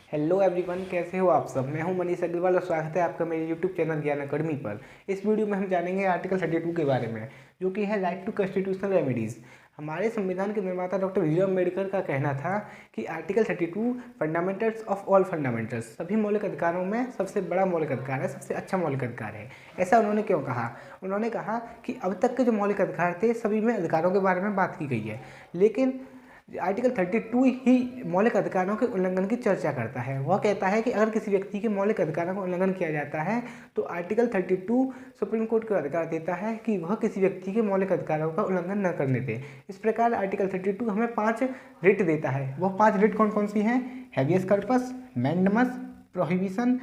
Hello everyone, कैसे हो आप सब। मैं हूं मनीष अग्रवाल और स्वागत है आपका मेरे यूट्यूब चैनल ज्ञान अकादमी पर। इस वीडियो में हम जानेंगे आर्टिकल 32 के बारे में, जो कि है राइट टू कॉन्स्टिट्यूशनल रेमेडीज़। हमारे संविधान के निर्माता डॉक्टर भीमराव अम्बेडकर का कहना था कि article 32 fundamentals of all fundamentals, सभी मौलिक अधिकारों में सबसे बड़ा मौलिक अधिकार है, सबसे अच्छा मौलिक अधिकार है। ऐसा उन्होंने क्यों कहा? उन्होंने कहा कि अब तक के जो मौलिक अधिकार थे सभी में अधिकारों के बारे में बात की गई है, लेकिन आर्टिकल 32 ही मौलिक अधिकारों के उल्लंघन की चर्चा करता है। वह कहता है कि अगर किसी व्यक्ति के मौलिक अधिकारों का उल्लंघन किया जाता है तो आर्टिकल 32 सुप्रीम कोर्ट को अधिकार देता है कि वह किसी व्यक्ति के मौलिक अधिकारों का उल्लंघन न करने दे। इस प्रकार आर्टिकल 32 हमें 5 रिट देता है। वह 5 रिट कौन कौन सी हैं? Habeas corpus, mandamus, prohibition,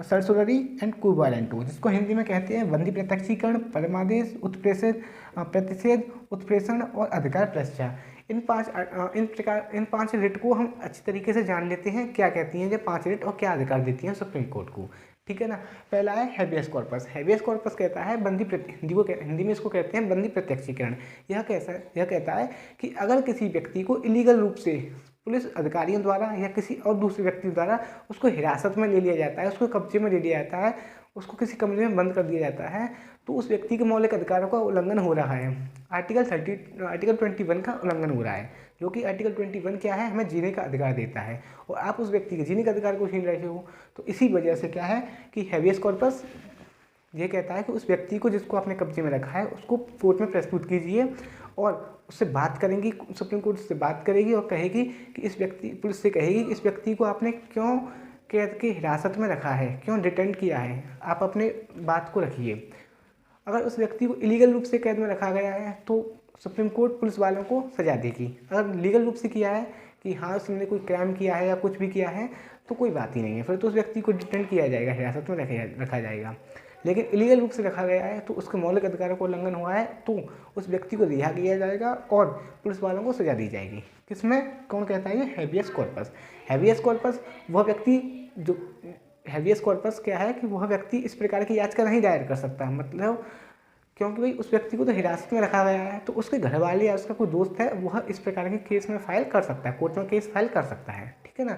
certiorari and quo warranto, जिसको हिंदी में कहते हैं बंदी प्रत्यक्षीकरण, परमादेश, उत्प्रेषित, प्रतिषेध, उत्प्रेषण और अधिकार प्रश्चा। इन पांच रिट को हम अच्छी तरीके से जान लेते हैं क्या कहती हैं ये 5 रिट और क्या अधिकार देती हैं सुप्रीम कोर्ट को। ठीक है ना। पहला है हैबियस कॉर्पस। हैबियस कॉर्पस कहता है हिंदी में इसको कहते हैं बंदी प्रत्यक्षीकरण। यह कहता है कि अगर किसी व्यक्ति को इलीगल रूप से पुलिस अधिकारियों द्वारा या किसी और दूसरे व्यक्ति द्वारा उसको हिरासत में ले लिया जाता है, उसको कब्जे में ले लिया जाता है, उसको किसी कमरे में बंद कर दिया जाता है, तो उस व्यक्ति के मौलिक अधिकारों का उल्लंघन हो रहा है। आर्टिकल 21 का उल्लंघन हो रहा है, जो कि आर्टिकल 21 क्या है, हमें जीने का अधिकार देता है और आप उस व्यक्ति के जीने का अधिकार को छीन रहे हो। तो इसी वजह से क्या है कि हैबियस कॉर्पस ये कहता है कि उस व्यक्ति को जिसको आपने कब्जे में रखा है उसको कोर्ट में प्रस्तुत कीजिए और उससे बात करेंगी, सुप्रीम कोर्ट से बात करेगी और कहेगी कि पुलिस से कहेगी कि इस व्यक्ति को आपने क्यों कैद की हिरासत में रखा है, क्यों डिटेन किया है, आप अपने बात को रखिए। अगर उस व्यक्ति को इलीगल रूप से कैद में रखा गया है तो सुप्रीम कोर्ट पुलिस वालों को सजा देगी। अगर लीगल रूप से किया है कि हाँ उसने कोई क्राइम किया है या कुछ भी किया है तो कोई बात ही नहीं है, फिर तो उस व्यक्ति को डिटेन किया जाएगा, हिरासत में रखा जाएगा। लेकिन इलीगल रूप से रखा गया है तो उसके मौलिक अधिकारों को उल्लंघन हुआ है तो उस व्यक्ति को रिहा किया जाएगा और पुलिस वालों को सजा दी जाएगी। किसमें? कौन कहता है ये? Habeas corpus. हैबियस कॉर्पस वह व्यक्ति जो हैबियस कॉर्पस क्या है कि वह व्यक्ति इस प्रकार की याचिका नहीं दायर कर सकता, मतलब क्योंकि भाई उस व्यक्ति को तो हिरासत में रखा गया है, तो उसके घर वाले या उसका कोई दोस्त है वह इस प्रकार के केस में फाइल कर सकता है, कोर्ट में केस फाइल कर सकता है। ठीक है ना।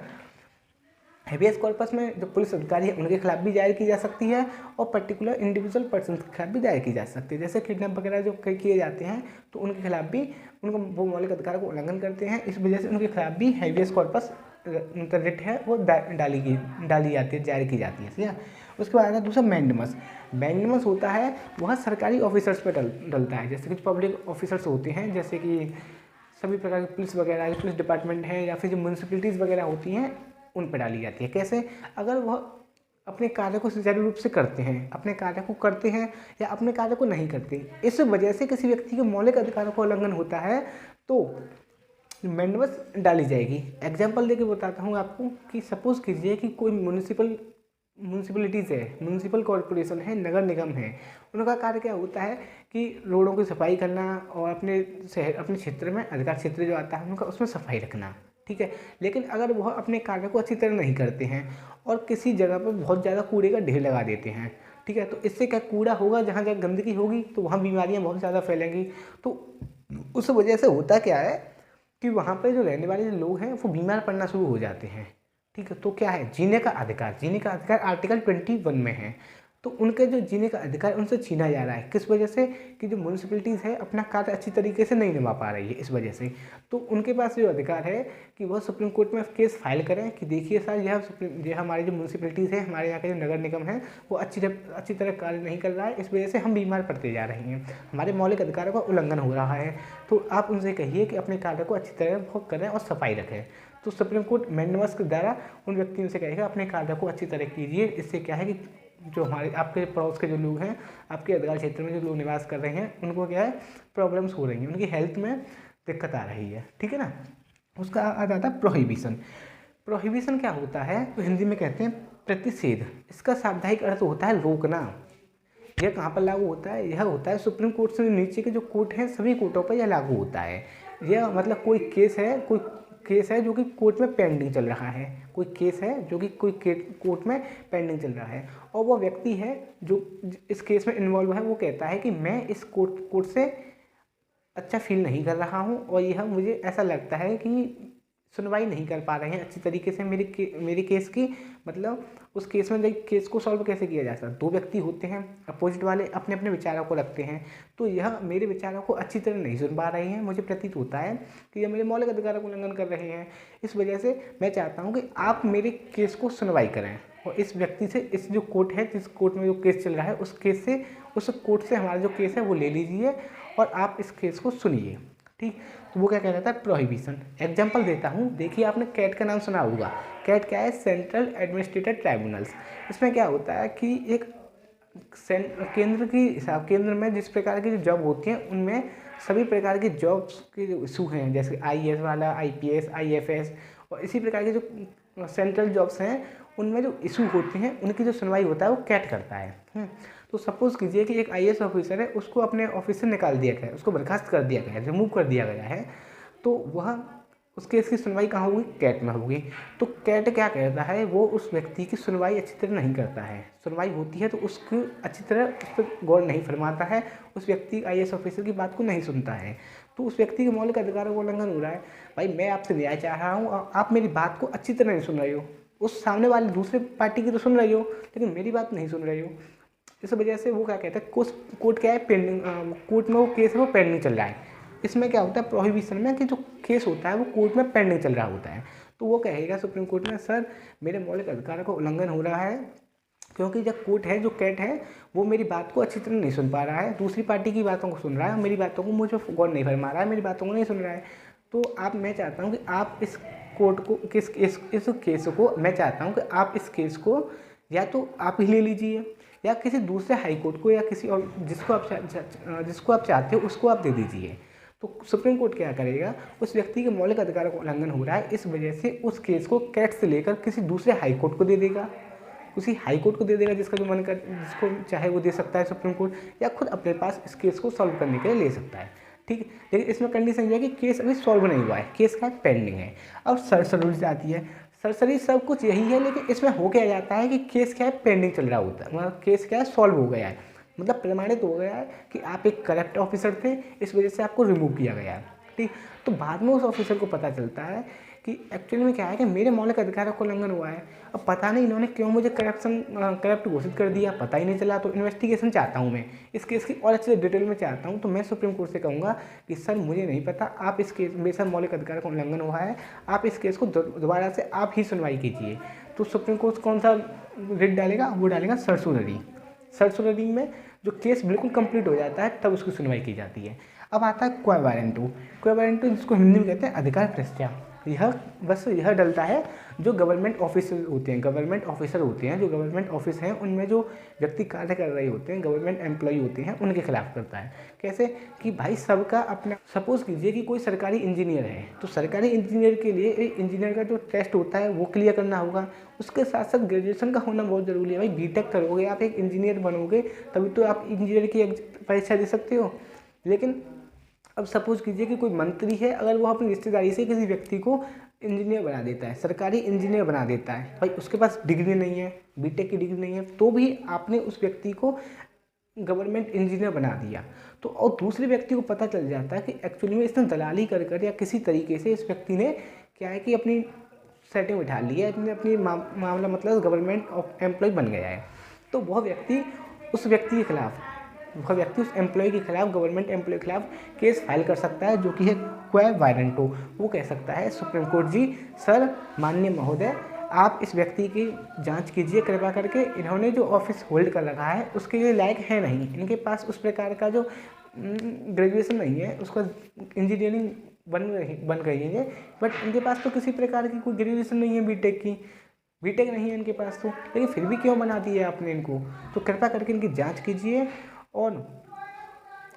हैबियस कॉर्पस में जो पुलिस अधिकारी है उनके खिलाफ भी दायर की जा सकती है और पर्टिकुलर इंडिविजुअल पर्सन के खिलाफ भी दायर की जा सकती है। जैसे किडनैप वगैरह जो किए जाते हैं तो उनके खिलाफ भी उनको वो मौलिक अधिकारों को उल्लंघन करते हैं, इस वजह से उनके खिलाफ भी हैबियस कॉर्पस रिट है वो डाली जाती है, जारी की जाती है। ठीक है। उसके बाद आता है दूसरा मैंडमस। मैंडमस होता है वह सरकारी ऑफिसर्स पर डलता है, जैसे कुछ पब्लिक ऑफिसर्स होते हैं, जैसे कि सभी प्रकार की पुलिस वगैरह, पुलिस डिपार्टमेंट है या फिर जो म्यूनसिपलिटीज़ वगैरह होती हैं उन पर डाली जाती है। कैसे? अगर वह अपने कार्य को सुचारू रूप से करते हैं, अपने कार्य को करते हैं या अपने कार्य को नहीं करते, इस वजह से किसी व्यक्ति के मौलिक अधिकारों का उल्लंघन होता है तो मैंडमस डाली जाएगी। एग्जाम्पल देके बताता हूँ आपको कि सपोज कीजिए कि कोई म्यूनसिपलिटीज़ है, म्यूनसिपल कॉरपोरेशन है, नगर निगम है, उनका कार्य क्या होता है कि रोडों की सफाई करना और अपने क्षेत्र में, अधिकार क्षेत्र जो आता है उनका, उसमें सफाई रखना। ठीक है। लेकिन अगर वह अपने कार्य को अच्छी तरह नहीं करते हैं और किसी जगह पर बहुत ज़्यादा कूड़े का ढेर लगा देते हैं, ठीक है, तो इससे क्या कूड़ा होगा, जहाँ जहाँ गंदगी होगी तो वहाँ बीमारियाँ बहुत ज़्यादा फैलेंगी। तो उस वजह से होता क्या है कि वहाँ पर जो रहने वाले लोग हैं वो बीमार पड़ना शुरू हो जाते हैं। ठीक है। तो क्या है? जीने का अधिकार आर्टिकल 21 में है, तो उनके जो जीने का अधिकार उनसे छीना जा रहा है। किस वजह से? कि जो म्यूनसिपलिटीज़ है अपना कार्य अच्छी तरीके से नहीं निभा पा रही है, इस वजह से। तो उनके पास जो अधिकार है कि वह सुप्रीम कोर्ट में केस फाइल करें कि देखिए सर यह हमारी जो म्यूनसिपलिटीज़ है, हमारे यहाँ के जो नगर निगम है वो अच्छी तरह कार्य नहीं कर रहा है, इस वजह से हम बीमार पड़ते जा रहे हैं, हमारे मौलिक अधिकारों का उल्लंघन हो रहा है। तो आप उनसे कहिए कि अपने कार्य को अच्छी तरह करें और सफाई रखें। तो सुप्रीम कोर्ट मैंडमस के द्वारा उन व्यक्तियों से कहेगा अपने कार्य को अच्छी तरह कीजिए। इससे क्या है कि जो हमारे आपके पड़ोस के जो लोग हैं, आपके अधिकार क्षेत्र में जो लोग निवास कर रहे हैं, उनको क्या है प्रॉब्लम्स हो रही हैं, उनकी हेल्थ में दिक्कत आ रही है। ठीक है ना। उसका आ जाता है प्रोहिबिशन। प्रोहिबिशन क्या होता है? तो हिंदी में कहते हैं प्रतिषेध। इसका शाब्दिक अर्थ होता है रोकना। यह कहाँ पर लागू होता है? यह होता है सुप्रीम कोर्ट से नीचे के जो कोर्ट हैं सभी कोर्टों पर यह लागू होता है। यह मतलब कोई केस है जो कि कोर्ट में पेंडिंग चल रहा है, कोई केस है जो कि कोर्ट में पेंडिंग चल रहा है और वो व्यक्ति है जो इस केस में इन्वॉल्व है, वो कहता है कि मैं इस कोर्ट से अच्छा फील नहीं कर रहा हूँ और यह मुझे ऐसा लगता है कि सुनवाई नहीं कर पा रहे हैं अच्छी तरीके से मेरे केस की, मतलब उस केस में केस को सॉल्व कैसे किया जा सकता है। दो व्यक्ति होते हैं, अपोजिट वाले अपने अपने विचारों को रखते हैं, तो यह मेरे विचारों को अच्छी तरह नहीं सुन पा रहे हैं। मुझे प्रतीत होता है कि यह मेरे मौलिक अधिकारों को उल्लंघन कर रहे हैं। इस वजह से मैं चाहता हूँ कि आप मेरे केस को सुनवाई करें और इस व्यक्ति से, इस जो कोर्ट है, जिस कोर्ट में जो केस चल रहा है, उस कोर्ट से हमारा जो केस है वो ले लीजिए और आप इस केस को सुनिए। ठीक, तो वो क्या कह रहा था, प्रोहिबिशन। एग्जाम्पल देता हूँ, देखिए आपने कैट का नाम सुना होगा। कैट क्या है, सेंट्रल एडमिनिस्ट्रेटिव ट्राइब्यूनल्स। इसमें क्या होता है कि एक केंद्र में जिस प्रकार की जो जॉब होती हैं उनमें सभी प्रकार की जॉब्स के जो इशू हैं, जैसे IAS वाला, IPS, IFS और इसी प्रकार के जो सेंट्रल जॉब्स हैं उनमें जो इशू होते हैं उनकी जो सुनवाई होता है वो कैट करता है। तो सपोज कीजिए कि एक IAS ऑफिसर है, उसको अपने ऑफिस से निकाल दिया गया है, उसको बर्खास्त कर दिया गया है, रिमूव कर दिया गया है, तो वह उस केस की सुनवाई कहाँ होगी, कैट में होगी। तो कैट क्या कहता है, वो उस व्यक्ति की सुनवाई अच्छी तरह नहीं करता है। सुनवाई होती है तो उसकी अच्छी तरह उस पर गौर नहीं फरमाता है, उस व्यक्ति IAS ऑफिसर की बात को नहीं सुनता है, तो उस व्यक्ति के मौलिक अधिकारों का उल्लंघन हो रहा है। भाई मैं आपसे न्याय चाह रहा हूँ और आप मेरी बात को अच्छी तरह नहीं सुन रहे हो, उस सामने वाले दूसरे पार्टी की तो सुन रही हो लेकिन मेरी बात नहीं सुन रही हो। इस वजह से वो क्या कहता है, कोर्ट क्या है, पेंडिंग, कोर्ट में वो केस है वो पेंडिंग चल रहा है। इसमें क्या होता है, प्रोहिबिशन में कि जो केस होता है वो कोर्ट में पेंडिंग चल रहा होता है, तो वो कहेगा सुप्रीम कोर्ट में, सर मेरे मौलिक अधिकारों का उल्लंघन हो रहा है क्योंकि जब कोर्ट है, जो कैट है, वो मेरी बात को अच्छी तरह नहीं सुन पा रहा है, दूसरी पार्टी की बातों को सुन रहा है, मेरी बातों को मुझे गौर नहीं फरमा रहा है, मेरी बातों को नहीं सुन रहा है। तो मैं चाहता हूँ कि आप इस कोर्ट को इस केस को मैं चाहता हूँ कि आप इस केस को या तो आप ही ले लीजिए या किसी दूसरे हाई कोर्ट को या किसी और जिसको आप चाहते हो उसको आप दे दीजिए। तो सुप्रीम कोर्ट क्या करेगा, उस व्यक्ति के मौलिक अधिकारों का उल्लंघन हो रहा है, इस वजह से उस केस को कैट से लेकर किसी दूसरे हाई कोर्ट को दे देगा, किसी हाई कोर्ट को दे देगा, जिसका जो मन कर, जिसको चाहे वो दे सकता है सुप्रीम कोर्ट, या खुद अपने पास इस केस को सॉल्व करने के लिए ले सकता है। ठीक, लेकिन इसमें कंडीशन ये है कि केस अभी सॉल्व नहीं हुआ है, केस का पेंडिंग है। अब सरसरी आती है, सरसरी सब कुछ यही है, लेकिन इसमें हो क्या जाता है कि केस क्या है, पेंडिंग चल रहा होता है, मतलब केस क्या है, सॉल्व हो गया है, मतलब प्रमाणित हो गया है कि आप एक करप्ट ऑफिसर थे, इस वजह से आपको रिमूव किया गया है। ठीक, तो बाद में उस ऑफिसर को पता चलता है कि एक्चुअली में क्या है कि मेरे मौलिक अधिकारों का उल्लंघन हुआ है। अब पता नहीं इन्होंने क्यों मुझे करप्ट घोषित कर दिया, पता ही नहीं चला, तो इन्वेस्टिगेशन चाहता हूँ मैं इस केस की और अच्छे डिटेल में चाहता हूँ। तो मैं सुप्रीम कोर्ट से कहूँगा कि सर मुझे नहीं पता, आप इस केस मेरे साथ मौलिक अधिकार का उल्लंघन हुआ है, आप इस केस को दोबारा से आप ही सुनवाई कीजिए। तो सुप्रीम कोर्ट कौन सा रिट डालेगा, वो डालेगा सर्सुलरी। सर्सुलरी में जो केस बिल्कुल कंप्लीट हो जाता है तब उसकी सुनवाई की जाती है। अब आता है क्वा वारंटो। क्वा वारंटो जिसको हिंदी में कहते हैं अधिकार प्रस्त्या। यह डलता है जो गवर्नमेंट ऑफिसर होते हैं, जो गवर्नमेंट ऑफिस हैं उनमें जो व्यक्ति कार्य कर रहे होते हैं, गवर्नमेंट एम्प्लॉय होते हैं, उनके खिलाफ करता है। कैसे कि भाई सबका अपना, सपोज कीजिए कि कोई सरकारी इंजीनियर है, तो सरकारी इंजीनियर के लिए इंजीनियर का जो टेस्ट होता है वो क्लियर करना होगा, उसके साथ साथ ग्रेजुएशन का होना बहुत ज़रूरी है। भाई बीटेक करोगे आप, एक इंजीनियर बनोगे, तभी तो आप इंजीनियर की परीक्षा दे सकते हो। लेकिन अब सपोज कीजिए कि कोई मंत्री है, अगर वो अपनी रिश्तेदारी से किसी व्यक्ति को इंजीनियर बना देता है, सरकारी इंजीनियर बना देता है, भाई उसके पास डिग्री नहीं है, बीटेक की डिग्री नहीं है, तो भी आपने उस व्यक्ति को गवर्नमेंट इंजीनियर बना दिया, तो और दूसरे व्यक्ति को पता चल जाता है कि एक्चुअली में इसने दलाली कर या किसी तरीके से इस व्यक्ति ने क्या है कि अपनी सेटिंग बिठा ली है, अपनी मामला मतलब गवर्नमेंट एम्प्लॉय बन गया है, तो वह व्यक्ति उस एम्प्लॉय के खिलाफ, गवर्नमेंट एम्प्लॉय के खिलाफ केस फाइल कर सकता है, जो कि है क्वा वारंटो। वो कह सकता है सुप्रीम कोर्ट जी, सर माननीय महोदय, आप इस व्यक्ति की जांच कीजिए कृपया करके, इन्होंने जो ऑफिस होल्ड कर रखा है उसके लिए लायक है नहीं, इनके पास उस प्रकार का जो ग्रेजुएशन नहीं है, उसका इंजीनियरिंग बन गई है, बट इनके पास तो किसी प्रकार की कोई ग्रेजुएशन नहीं है, बीटेक नहीं है इनके पास, तो लेकिन फिर भी क्यों बना दिया है आपने इनको। तो कृपया करके इनकी जांच कीजिए और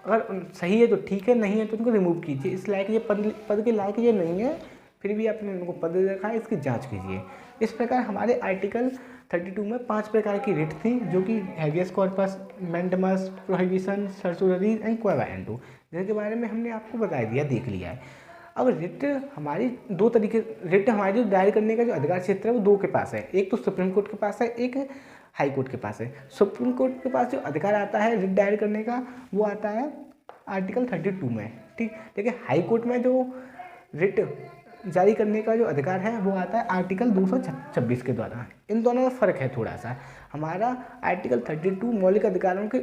अगर सही है तो ठीक है, नहीं है तो इनको रिमूव कीजिए, इस लायक ये पद के लायक ये नहीं है, फिर भी आपने इनको पद दे रखा है, इसकी जांच कीजिए। इस प्रकार हमारे आर्टिकल 32 में 5 प्रकार की रिट थी, जो कि habeas corpus, mandamus, prohibition, certiorari and quo warranto, जिनके बारे में हमने आपको बता दिया, देख लिया है। अब रिट हमारी दो तरीके, रिट हमारी दायर करने का जो अधिकार क्षेत्र है वो दो के पास है, एक तो सुप्रीम कोर्ट के पास है, एक हाई कोर्ट के पास है। सुप्रीम कोर्ट के पास जो अधिकार आता है रिट दायर करने का वो आता है आर्टिकल 32 में, ठीक। लेकिन हाई कोर्ट में जो रिट जारी करने का जो अधिकार है वो आता है आर्टिकल 226 के द्वारा। इन दोनों में फ़र्क है थोड़ा सा। हमारा आर्टिकल 32 मौलिक अधिकारों की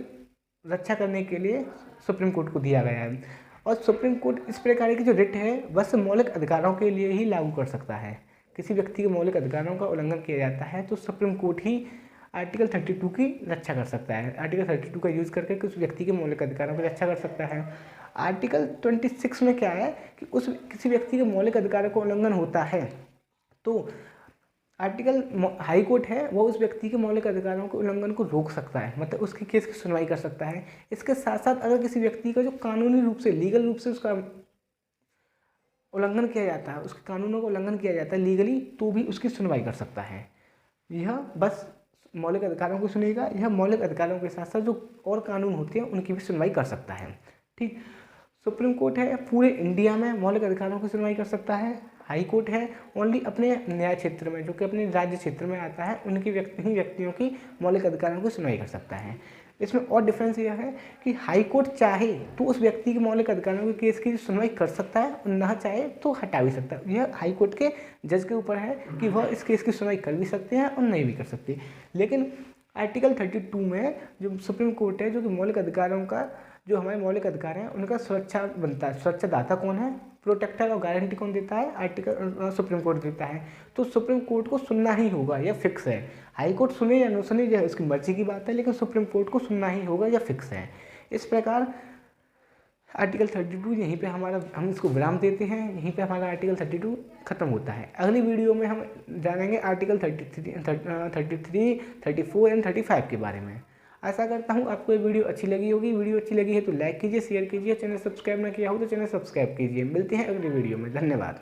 रक्षा करने के लिए सुप्रीम कोर्ट को दिया गया है, और सुप्रीम कोर्ट इस प्रकार की जो रिट है बस मौलिक अधिकारों के लिए ही लागू कर सकता है। किसी व्यक्ति के मौलिक अधिकारों का उल्लंघन किया जाता है तो सुप्रीम कोर्ट ही आर्टिकल 32 की रक्षा कर सकता है। आर्टिकल 32 का यूज़ करके उस व्यक्ति के मौलिक अधिकारों की रक्षा कर सकता है। आर्टिकल 26 में क्या है कि उस किसी व्यक्ति के मौलिक अधिकारों का उल्लंघन होता है तो आर्टिकल हाई कोर्ट है वो उस व्यक्ति के मौलिक अधिकारों के उल्लंघन को रोक सकता है, मतलब उसके केस की सुनवाई कर सकता है। इसके साथ साथ अगर किसी व्यक्ति का जो कानूनी रूप से लीगल रूप से उसका उल्लंघन किया जाता है, उसके कानूनों का उल्लंघन किया जाता है लीगली, तो भी उसकी सुनवाई कर सकता है। यह बस मौलिक अधिकारों को सुनेगा, यह मौलिक अधिकारों के साथ साथ जो और कानून होते हैं उनकी भी सुनवाई कर सकता है। ठीक, सुप्रीम कोर्ट है पूरे इंडिया में मौलिक अधिकारों की सुनवाई कर सकता है। हाई कोर्ट है ओनली अपने न्याय क्षेत्र में, जो कि अपने राज्य क्षेत्र में आता है, उनकी व्यक्तियों की मौलिक अधिकारों की सुनवाई कर सकता है। इसमें और डिफरेंस यह है कि हाई कोर्ट चाहे तो उस व्यक्ति के मौलिक अधिकारों के केस की सुनवाई कर सकता है और ना चाहे तो हटा भी सकता है। यह हाई कोर्ट के जज के ऊपर है कि वह इस केस की सुनवाई कर भी सकते हैं और नहीं भी कर सकते। लेकिन आर्टिकल 32 में जो सुप्रीम कोर्ट है, जो कि मौलिक अधिकारों का जो हमारे मौलिक अधिकार हैं उनका सुरक्षा बनता है। सुरक्षा दाता कौन है, प्रोटेक्टर और गारंटी कौन देता है, आर्टिकल सुप्रीम कोर्ट देता है। तो सुप्रीम कोर्ट को सुनना ही होगा, यह फिक्स है। हाई कोर्ट सुने या न सुने यह उसकी मर्जी की बात है, लेकिन सुप्रीम कोर्ट को सुनना ही होगा, यह फिक्स है। इस प्रकार आर्टिकल 32 यहीं पे हम इसको विराम देते हैं, यहीं पे हमारा आर्टिकल 32 खत्म होता है। अगली वीडियो में हम जानेंगे आर्टिकल 33, 34 एंड 35 के बारे में। आशा करता हूँ आपको ये वीडियो अच्छी लगी होगी। वीडियो अच्छी लगी है तो लाइक कीजिए, शेयर कीजिए, चैनल सब्सक्राइब ना किया हो तो चैनल सब्सक्राइब कीजिए। मिलते हैं अगली वीडियो में, धन्यवाद।